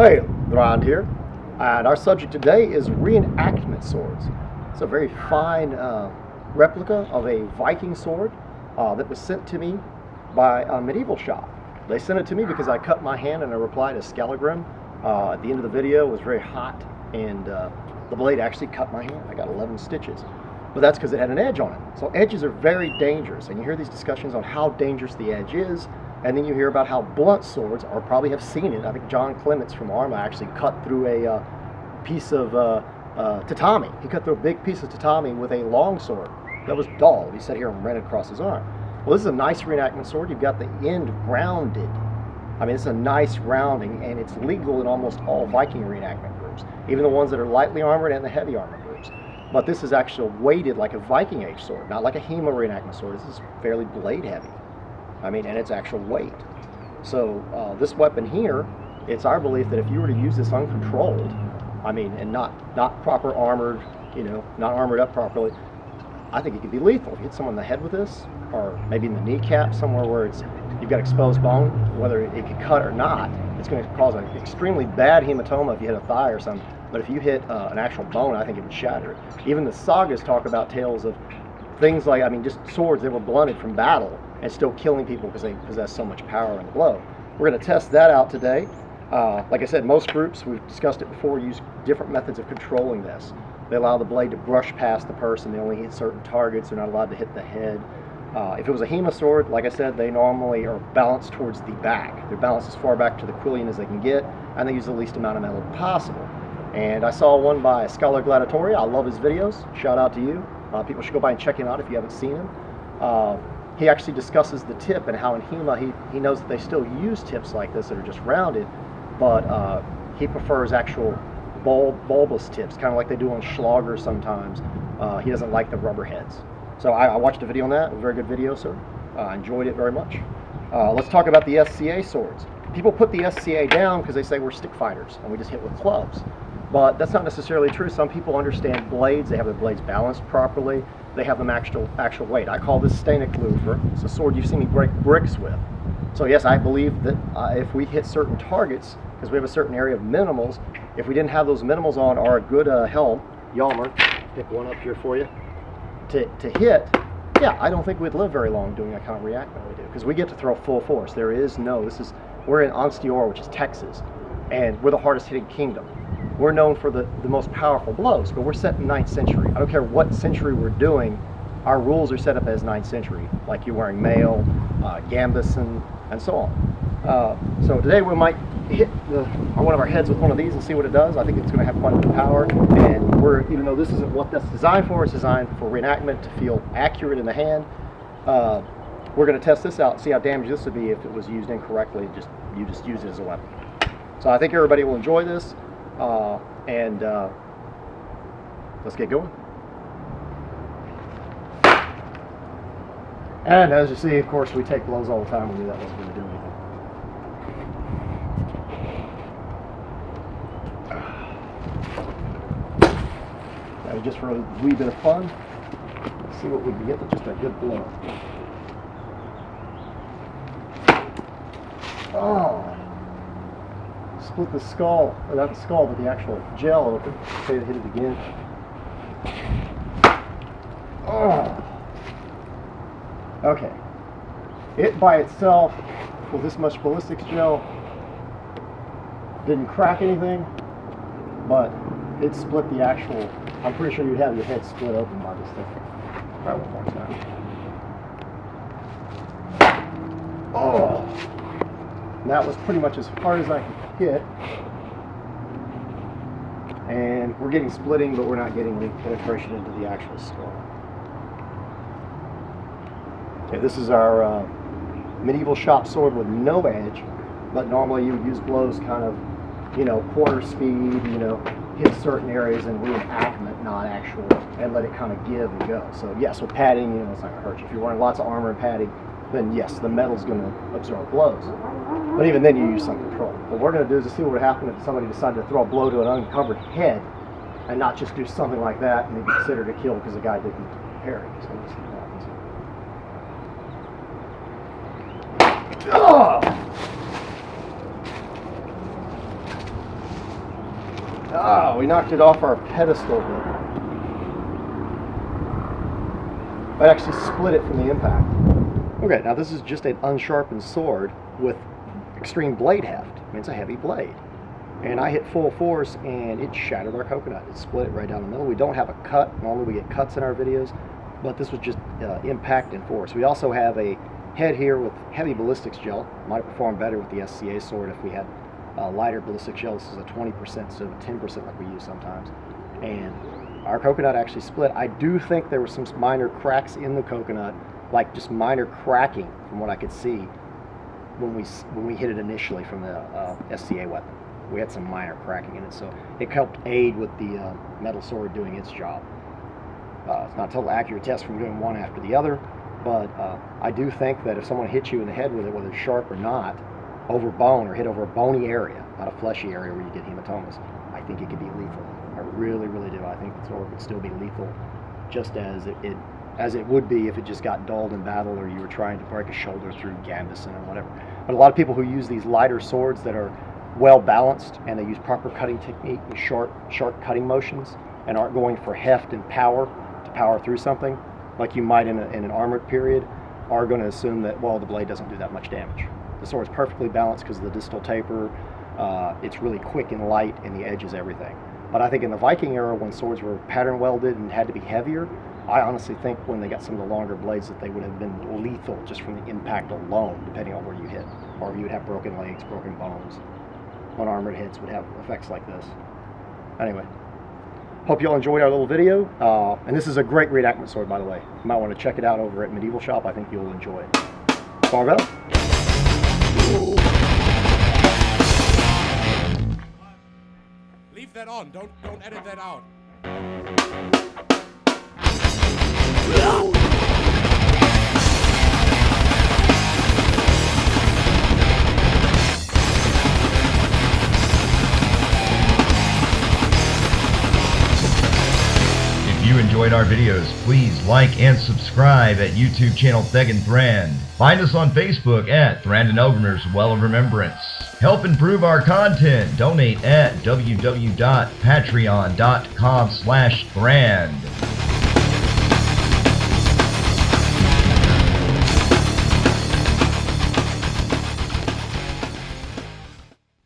Hey, Thrand here, and our subject today is reenactment swords. It's a very fine replica of a Viking sword that was sent to me by a medieval shop. They sent it to me because I cut my hand in a reply to Scholagladiatoria. At the end of the video, it was very hot, and the blade actually cut my hand. I got 11 stitches. But that's because it had an edge on it. So edges are very dangerous, and you hear these discussions on how dangerous the edge is, and then you hear about how blunt swords, or probably have seen it. I think John Clemets from H.E.M.A actually cut through a piece of Tatami. He cut through a big piece of Tatami with a long sword that was dull. He sat here and ran it across his arm. Well, this is a nice reenactment sword. You've got the end rounded. I mean, it's a nice rounding, and it's legal in almost all Viking reenactment groups, even the ones that are lightly armored and the heavy armored groups. But this is actually weighted like a Viking age sword, not like a HEMA reenactment sword. This is fairly blade heavy. I mean, and it's actual weight. So this weapon here, it's our belief that if you were to use this uncontrolled, I mean, and not proper armored, you know, not armored up properly, I think it could be lethal. If you hit someone in the head with this, or maybe in the kneecap, somewhere where you've got exposed bone, whether it could cut or not, it's going to cause an extremely bad hematoma if you hit a thigh or something. But if you hit an actual bone, I think it would shatter it. Even the sagas talk about tales of things like, I mean, just swords that were blunted from battle and still killing people because they possess so much power in the blow. We're going to test that out today. Like I said, most groups, we've discussed it before, use different methods of controlling this. They allow the blade to brush past the person. They only hit certain targets. They're not allowed to hit the head. If it was a HEMA sword, like I said, they normally are balanced towards the back. They're balanced as far back to the quillion as they can get, and they use the least amount of metal possible. And I saw one by Scholagladiatoria. I love his videos. Shout out to you. People should go by and check him out if you haven't seen him. He actually discusses the tip and how in HEMA he knows that they still use tips like this that are just rounded, but he prefers actual bulbous tips, kind of like they do on Schlager sometimes. He doesn't like the rubber heads. So I watched a video on that. It was a very good video, sir. I enjoyed it very much. Let's talk about the SCA swords. People put the SCA down because they say we're stick fighters and we just hit with clubs. But that's not necessarily true. Some people understand blades. They have their blades balanced properly. They have them actual weight. I call this Scholagladiatoria. It's a sword you've seen me break bricks with. So yes, I believe that if we hit certain targets, because we have a certain area of minimals, if we didn't have those minimals on, or a good helm, H.E.M.A, pick one up here for you, to hit, yeah, I don't think we'd live very long doing that kind of reenactment we do, because we get to throw full force. We're in Onstioria, which is Texas, and we're the hardest hitting kingdom. We're known for the most powerful blows, but we're set in 9th century. I don't care what century we're doing, our rules are set up as 9th century, like you're wearing mail, Gambeson, and so on. So today we might hit one of our heads with one of these and see what it does. I think it's going to have quite a bit of power, and even though this isn't what that's designed for, it's designed for reenactment to feel accurate in the hand. We're going to test this out and see how damaged this would be if it was used incorrectly. You just use it as a weapon. So I think everybody will enjoy this. Let's get going. And as you see, of course, we take blows all the time. We knew that wasn't going to do anything. Now, just for a wee bit of fun, let's see what we can get with just a good blow. Oh! Split the skull, or not the skull, but the actual gel open. Okay, hit it again. Oh! Okay. It by itself, with this much ballistics gel, didn't crack anything, but it split the actual. I'm pretty sure you'd have your head split open by this thing. Try one more time. Oh! And that was pretty much as hard as I could hit. And we're getting splitting, but we're not getting any penetration into the actual skull. Okay, this is our medieval shop sword with no edge, but normally you would use blows kind of, quarter speed, hit certain areas in reenactment, not actual, and let it kind of give and go. So yes, with padding, it's not going to hurt you. If you're wearing lots of armor and padding, then yes, the metal's going to absorb blows. But even then you use some control. What we're going to do is to see what would happen if somebody decided to throw a blow to an uncovered head and not just do something like that and be considered a kill because the guy didn't parry. So let's see what happens. Oh! Ah, we knocked it off our pedestal. But I actually split it from the impact. Okay, now this is just an unsharpened sword with extreme blade heft. I mean, it's a heavy blade. And I hit full force and it shattered our coconut. It split it right down the middle. We don't have a cut. Normally we get cuts in our videos, but this was just impact and force. We also have a head here with heavy ballistics gel. Might perform better with the SCA sword if we had lighter ballistic gel. This is a 20% instead of a 10% like we use sometimes. And our coconut actually split. I do think there were some minor cracks in the coconut, like just minor cracking from what I could see when we hit it initially from the SCA weapon. We had some minor cracking in it, so it helped aid with the metal sword doing its job. It's not a total accurate test from doing one after the other, but I do think that if someone hits you in the head with it, whether it's sharp or not, over bone or hit over a bony area, not a fleshy area where you get hematomas, I think it could be lethal. I really, really do. I think the sword would still be lethal, just as it would be if it just got dulled in battle or you were trying to break a shoulder through Gambeson or whatever. But a lot of people who use these lighter swords that are well balanced and they use proper cutting technique and short cutting motions and aren't going for heft and power to power through something like you might in an armored period, are going to assume that, well, the blade doesn't do that much damage. The sword's perfectly balanced because of the distal taper. It's really quick and light, and the edge is everything. But I think in the Viking era, when swords were pattern welded and had to be heavier, I honestly think when they got some of the longer blades that they would have been lethal just from the impact alone, depending on where you hit. Or you would have broken legs, broken bones. Unarmored heads would have effects like this. Anyway, hope you all enjoyed our little video. And this is a great reenactment sword, by the way. You might want to check it out over at Medieval Shop. I think you'll enjoy it. Barbell. Leave that on. Don't edit that out. If you enjoyed our videos, please like and subscribe at YouTube channel Thrand. Find us on Facebook at Thrand and Eldgrim's Well of Remembrance. Help improve our content. Donate at www.patreon.com/Thrand.